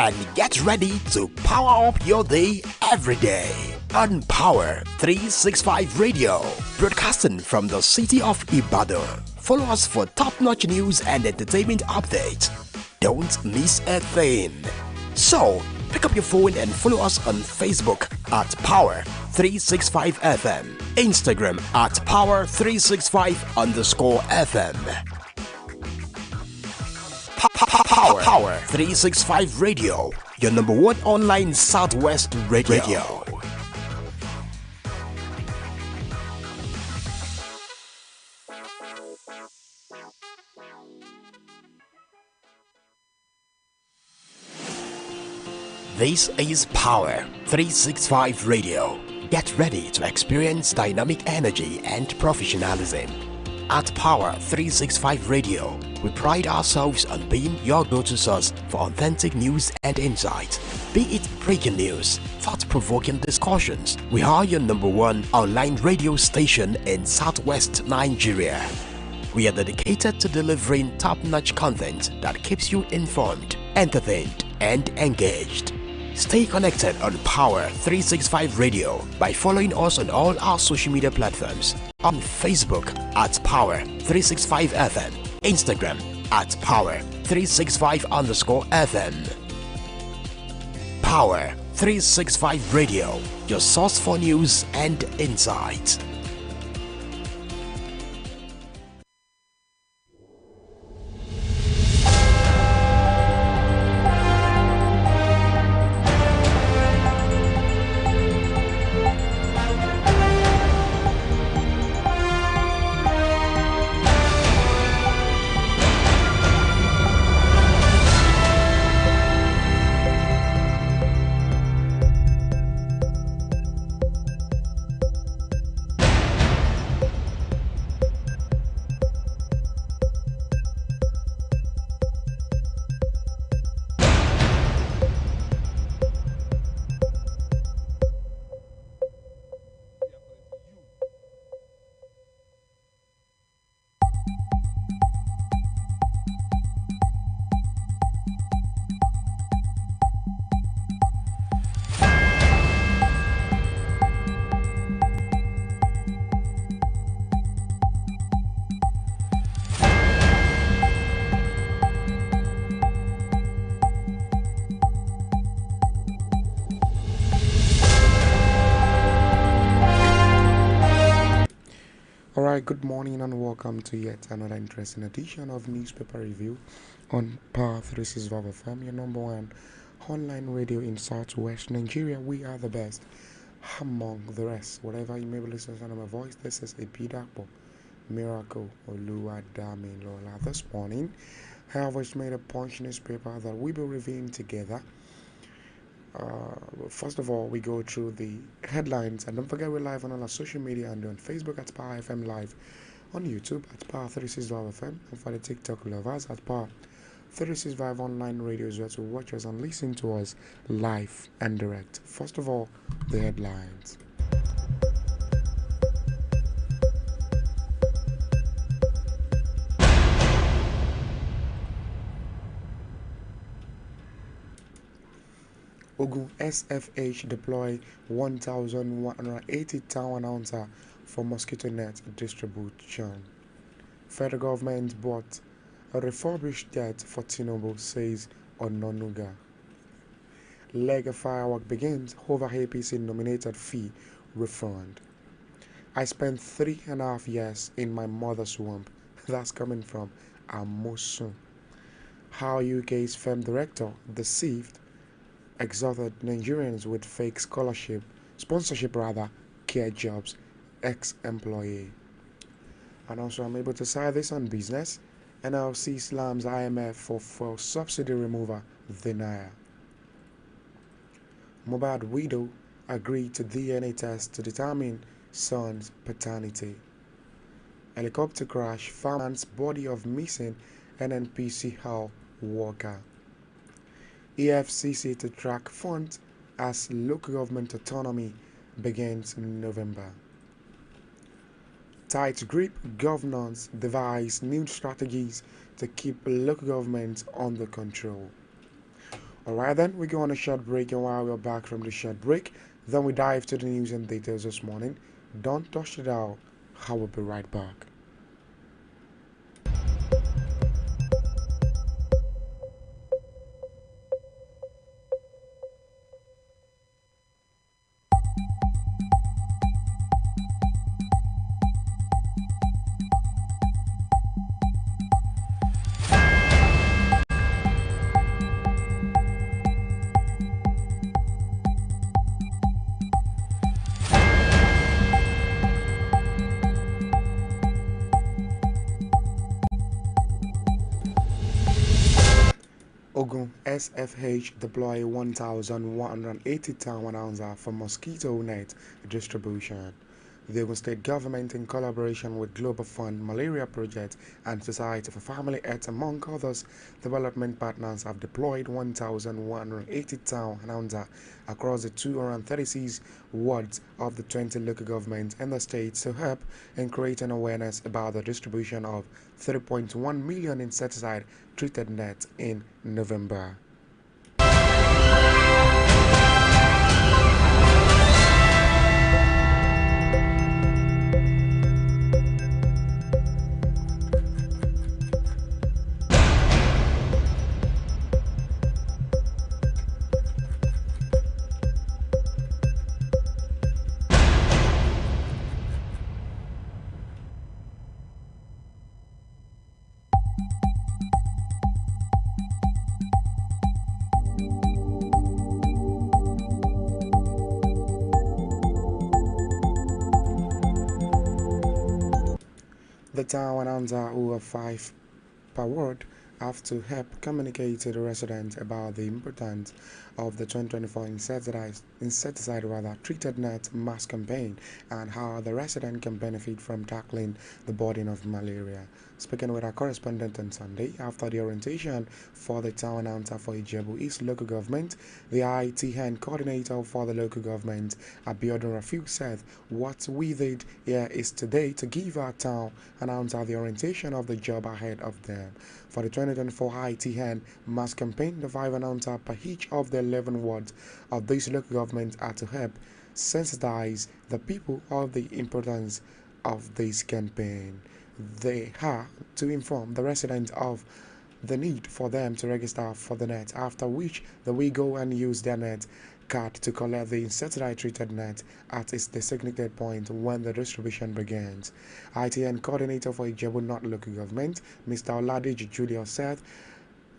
and get ready to power up your day every day on Power 365 Radio, broadcasting from the city of Ibadan. Follow us for top-notch news and entertainment updates. Don't miss a thing. So, pick up your phone and follow us on Facebook at Power 365 FM, Instagram at Power365_FM. Power 365 Radio, your number one online Southwest radio. This is Power 365 Radio. Get ready to experience dynamic energy and professionalism. At Power 365 Radio, we pride ourselves on being your go-to source for authentic news and insight. Be it breaking news, thought-provoking discussions, we are your number one online radio station in Southwest Nigeria. We are dedicated to delivering top-notch content that keeps you informed, entertained, and engaged. Stay connected on Power 365 Radio by following us on all our social media platforms. On Facebook at Power 365 FM, Instagram at Power 365_FM. Power 365 Radio, your source for news and insight. Alright, good morning and welcome to yet another interesting edition of Newspaper Review on Power 365 FM, your number one online radio in Southwest Nigeria. We are the best among the rest. Whatever you may be listening to my voice, this is a Pidapo Miracle Oluwadami Lola. This morning, I have just made a punch newspaper that we will be reviewing together. First of all, we go through the headlines, and don't forget we're live on all our social media and on Facebook at Power FM Live, on YouTube at Power 365 FM, and for the TikTok lovers at Power 365 Online Radio as well to watch us and listen to us live and direct. First of all, the headlines. Ogun SFH deploy 1,180 town announcer for mosquito net distribution. Federal government bought a refurbished jet for Tinubu, says Ononuga. Leg firework begins over APC nominated fee refund. I spent 3.5 years in my mother's womb. That's coming from Amosun. How UK's film director deceived exhorted Nigerians with fake sponsorship, care jobs, ex-employee. And also I'm able to cite this on business. NLC slams IMF for subsidy remover denial. Mohbad widow agreed to DNA test to determine son's paternity. Helicopter crash found body of missing NNPC Hall worker. EFCC to track funds as local government autonomy begins in November. Tight grip governance devise new strategies to keep local governments under control. Alright then, we go on a short break, and while we're back from the short break, then we dive to the news and details this morning. Don't touch it out. I will be right back. Ogun SFH deploy 1,180 town announcer for mosquito net distribution. The Ogun State government, in collaboration with Global Fund Malaria Project and Society for Family Health, among others, development partners have deployed 1,180 town announcers across the 236 wards of the 20 local governments in the state to help in creating awareness about the distribution of 3.1 million insecticide treated nets in November. The town announcer, who are 5 per ward, have to help communicate to the residents about the importance of the 2024 insecticide treated net mass campaign and how the resident can benefit from tackling the burden of malaria. Speaking with our correspondent on Sunday after the orientation for the town announcer for Ijebu East local government, the ITN coordinator for the local government, Abiodun Rafiq, said, "What we did here is today to give our town announcer the orientation of the job ahead of them. For the 2024 ITN mass campaign, the 5 announcers per each of the 11 wards of this local government are to help sensitize the people of the importance of this campaign. They are to inform the residents of the need for them to register for the net, after which they will go and use their net card to collect the insecticide treated net at its designated point when the distribution begins." ITN coordinator for Ijebu North local government, Mr. Oladeji Julius, said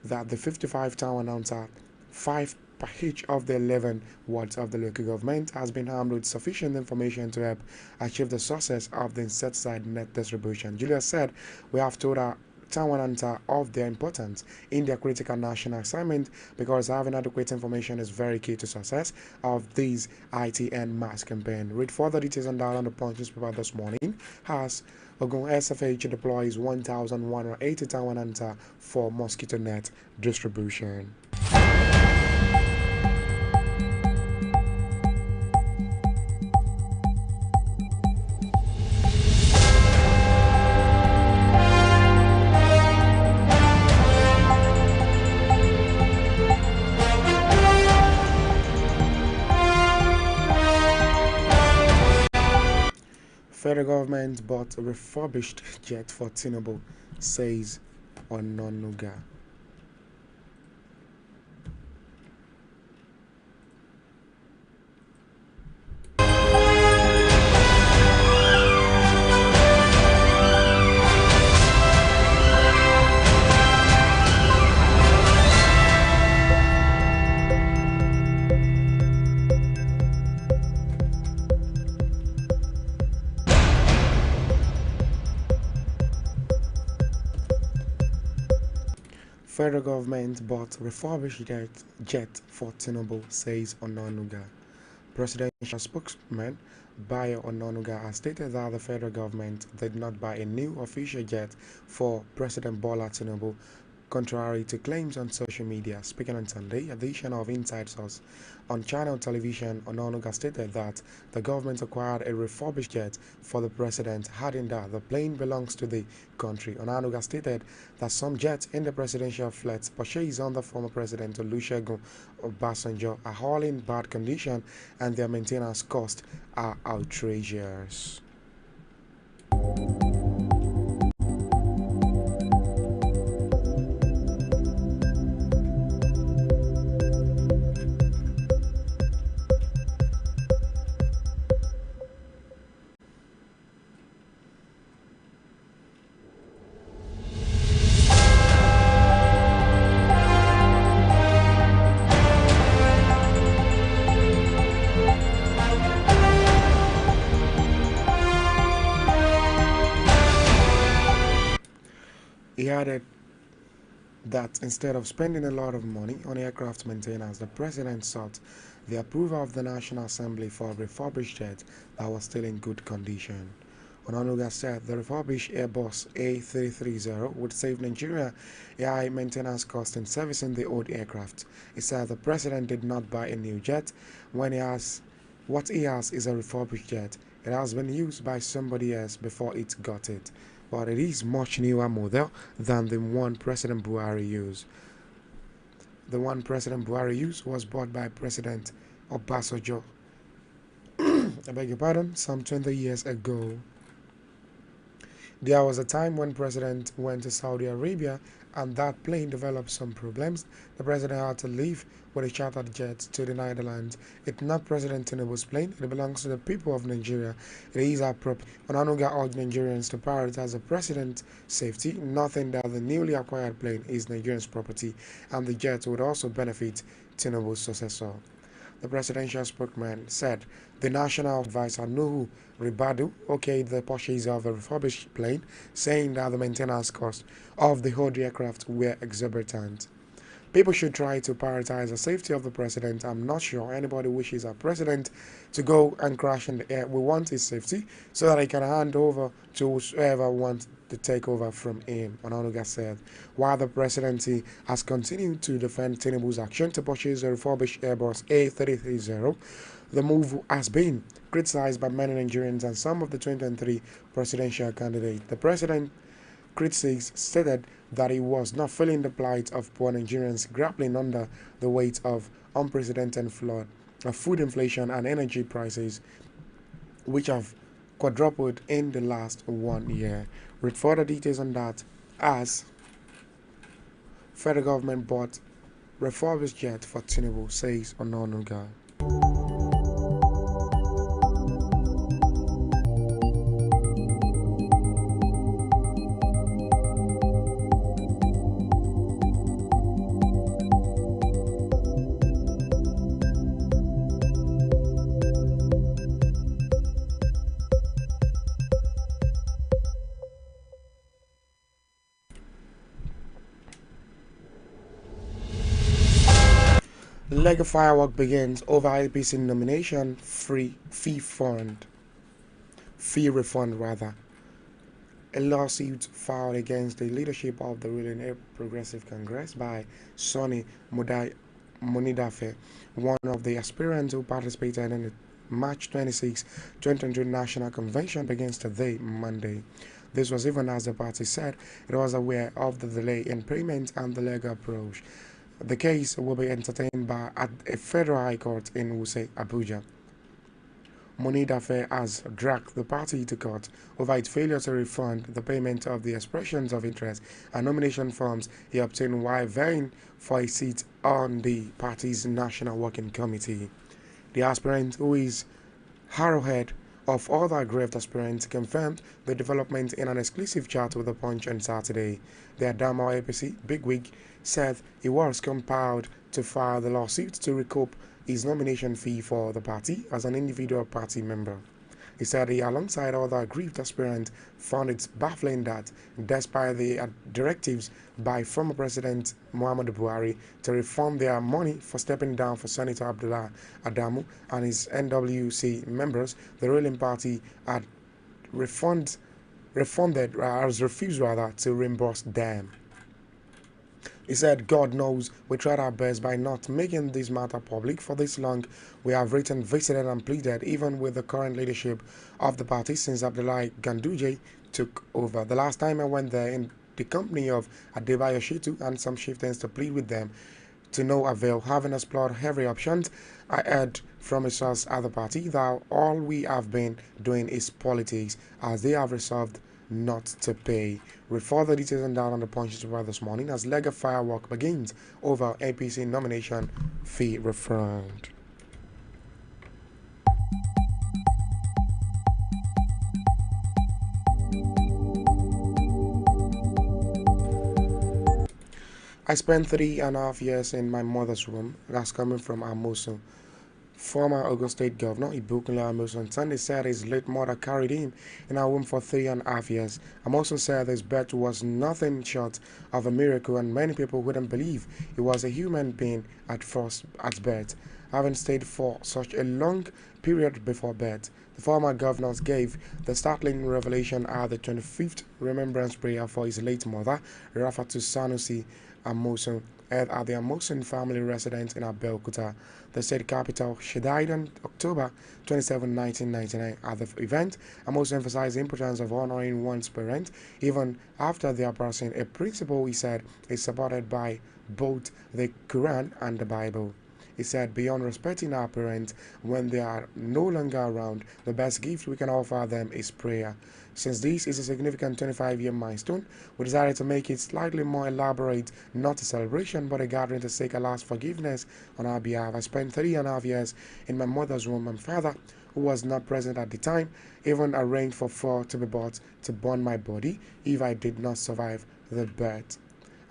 that the 55 town announcer, 5 per each of the 11 wards of the local government, has been armed with sufficient information to help achieve the success of the insecticide net distribution. Julius said, "We have told our town announcer of their importance in their critical national assignment because having adequate information is very key to success of this ITN mass campaign." Read further details on that on the Punch newspaper this morning, as Ogun SFH deploys 1,180 town announcer for mosquito net distribution. Federal government bought a refurbished jet for Tinubu, says Ononuga. Federal government bought refurbished jet for Tinubu, says Ononuga. Presidential spokesman Bayo Ononuga has stated that the federal government did not buy a new official jet for President Bola Tinubu, contrary to claims on social media. Speaking on Sunday edition of Inside Source on channel television, Ononuga stated that the government acquired a refurbished jet for the president, adding that the plane belongs to the country. Ononuga stated that some jets in the presidential fleet purchased under former President Olusegun Obasanjo are all in bad condition and their maintenance costs are outrageous. He added that instead of spending a lot of money on aircraft maintenance, the president sought the approval of the National Assembly for a refurbished jet that was still in good condition. Ononuga said the refurbished Airbus A330 would save Nigeria a high maintenance cost in servicing the old aircraft. He said the president did not buy a new jet when what he has is a refurbished jet. It has been used by somebody else before it got it, but it is much newer model than the one President Buhari used. The one President Buhari used was bought by President Obasanjo, I beg your pardon, some 20 years ago. There was a time when President went to Saudi Arabia and that plane developed some problems. The President had to leave with a chartered jet to the Netherlands. It's not President Tinubu's plane, it belongs to the people of Nigeria. It is our property. Onanuga urged Nigerians to prioritize the President's safety, nothing that the newly acquired plane is Nigerians' property, and the jet would also benefit Tinubu's successor. The presidential spokesman said the national advisor Nuhu Ribadu okayed the purchase of a refurbished plane, saying that the maintenance costs of the old aircraft were exorbitant. People should try to prioritize the safety of the president. I'm not sure anybody wishes our president to go and crash in the air. We want his safety so that he can hand over to whoever wants to take over from him, Onanuga said. While the presidency has continued to defend Tinubu's action to purchase a refurbished Airbus A330, the move has been criticized by many Nigerians and some of the 2023 presidential candidates. The president critics stated that he was not feeling the plight of poor Nigerians grappling under the weight of unprecedented flood of food inflation and energy prices, which have quadrupled in the last 1 year. Read further details on that as federal government bought refurbished jet for Tinubu, says Ononuga. Leg firework begins over IPC nomination fee refund rather. A lawsuit filed against the leadership of the ruling Progressive Congress by Sonny Monidafe, one of the aspirants who participated in the March 26, 2023 National Convention, begins today, Monday. This was even as the party said it was aware of the delay in payment and the legal approach. The case will be entertained at a federal high court in Wuse, Abuja. Monidafe has dragged the party to court over its failure to refund the payment of the expressions of interest and nomination forms he obtained while vying for a seat on the party's National Working Committee. The aspirant, who is arrowhead of other aggrieved aspirants, confirmed the development in an exclusive chat with The Punch on Saturday. The Adama APC bigwig said he was compelled to file the lawsuit to recoup his nomination fee for the party as an individual party member. He said he, alongside other aggrieved aspirants, found it baffling that, despite the directives by former President Muhammadu Buhari to refund their money for stepping down for Senator Abdullah Adamu and his NWC members, the ruling party had refused to reimburse them. He said, God knows we tried our best by not making this matter public for this long. We have written, visited, and pleaded, even with the current leadership of the party since Abdullahi Ganduje took over. The last time I went there in the company of Adebayo Shitu and some chieftains to plead with them, to no avail. Having explored every option, I heard from a source at the party that all we have been doing is politics, as they have resolved not to pay. Read further details and down on the Punch paper this morning as legal firework begins over APC nomination fee refund. I spent 3.5 years in my mother's womb. That's coming from Amosu. Former Ogun State Governor Ibukunle Amosu on Sunday said his late mother carried him in her womb for 3.5 years. Amosu said his birth was nothing short of a miracle, and many people wouldn't believe he was a human being at birth, having stayed for such a long period before birth. The former governor gave the startling revelation at the 25th remembrance prayer for his late mother, Rafatu Sanusi Amosu, at the Amosun family residence in Abeokuta, the state capital. She died on October 27, 1999. At the event, Amosun emphasized the importance of honoring one's parent even after their passing, a principle he said is supported by both the Quran and the Bible. He said, beyond respecting our parents when they are no longer around, the best gift we can offer them is prayer. Since this is a significant 25-year milestone, we decided to make it slightly more elaborate, not a celebration, but a gathering to seek Allah's forgiveness on our behalf. I spent 3.5 years in my mother's womb. My father, who was not present at the time, even arranged for 4 to be bought to burn my body if I did not survive the birth.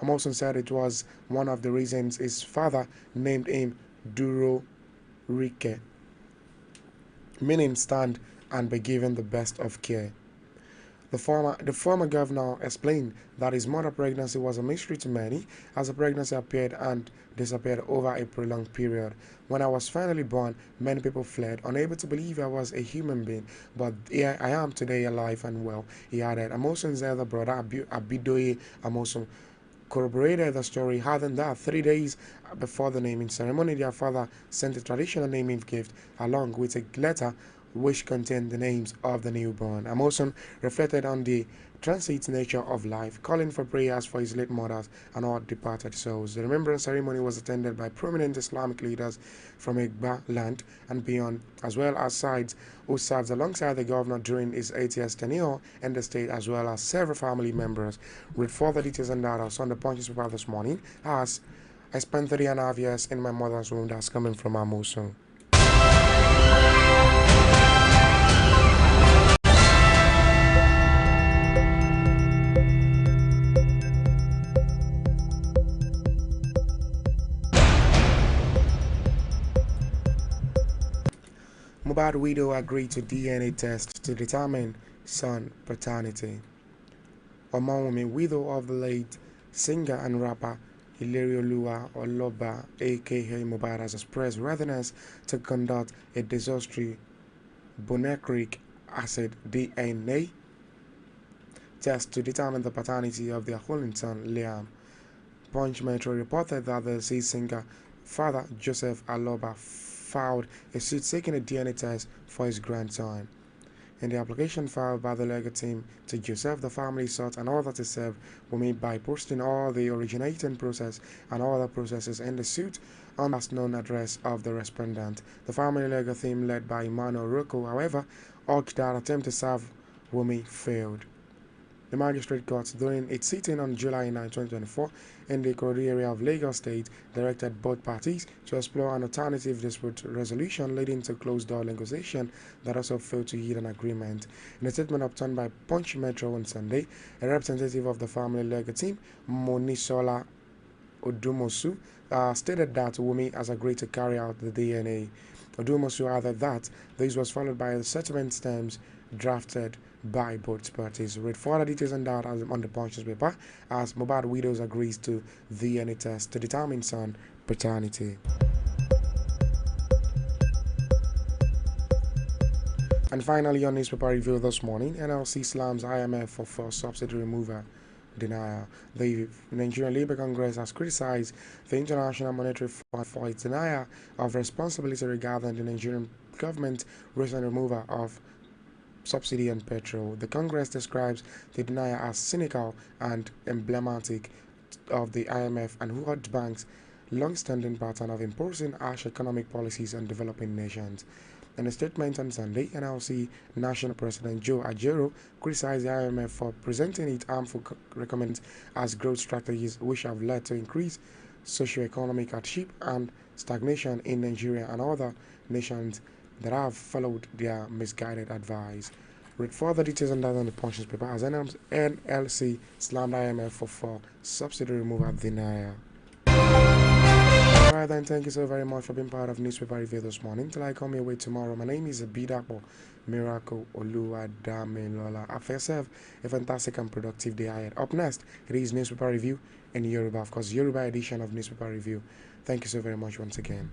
Amosun said it was one of the reasons his father named him Duro Rike, meaning stand and be given the best of care. The former governor explained that his mother's pregnancy was a mystery to many, as the pregnancy appeared and disappeared over a prolonged period. When I was finally born, many people fled, unable to believe I was a human being, but here I am today, alive and well, he added. Amosun's elder brother, Abidoye Amosun, corroborated the story, adding that 3 days before the naming ceremony, their father sent a traditional naming gift along with a letter which contained the names of the newborn. Amosun reflected on the transit nature of life, calling for prayers for his late mothers and all departed souls. The remembrance ceremony was attended by prominent Islamic leaders from Igba land and beyond, as well as sides who served alongside the governor during his 8 years tenure in the state, as well as several family members. Read further details and data on the Punch paper this morning, as I spent 3.5 years in my mother's womb. That's coming from Amosun. Mohbad widow agreed to DNA test to determine son paternity. Omawumi, widow of the late singer and rapper Ilerioluwa Oloba, aka Mohbad, has expressed readiness to conduct a disastrous boric acid DNA test to determine the paternity of their only son, Liam. Punch Metro reported that the deceased singer father, Joseph Aloba, filed a suit seeking a DNA test for his grandson. In the application filed by the legal team to Joseph, the family sought an order to serve Wumi by posting all the originating process and other processes in the suit on the last known address of the respondent. The family legal team, led by Emmanuel Rocco, however, urged that attempt to serve Wumi failed. The magistrate court, during its sitting on July 9, 2024, in the Ikorodu area of Lagos State, directed both parties to explore an alternative dispute resolution leading to closed-door negotiation that also failed to yield an agreement. In a statement obtained by Punch Metro on Sunday, a representative of the family legal team, Monisola Odumosu, stated that Wumi has agreed to carry out the DNA. Odumosu added that this was followed by the settlement terms drafted by both parties. Read further details on that on the Punch paper, as Mohbad widows agrees to DNA test to determine son paternity. And finally, on newspaper review this morning, NLC slams IMF for subsidy removal. denial. The Nigerian Labour Congress has criticized the International Monetary Fund for its denial of responsibility regarding the Nigerian government's recent removal of subsidy on petrol. The Congress describes the denial as cynical and emblematic of the IMF and World Bank's long-standing pattern of imposing harsh economic policies on developing nations. In a statement on Sunday, NLC National President Joe Ajero criticized the IMF for presenting its harmful recommendations as growth strategies which have led to increased socio-economic hardship and stagnation in Nigeria and other nations that have followed their misguided advice. Read further details on that on the Punch newspaper as NLC slammed IMF for subsidy removal denial. Alright then, thank you so very much for being part of Newspaper Review this morning. Till I come your way tomorrow, my name is Abidapo Miracle Oluwadamilola. Have yourself a fantastic and productive day ahead. Up next, it is Newspaper Review in Yoruba, of course, Yoruba edition of Newspaper Review. Thank you so very much once again.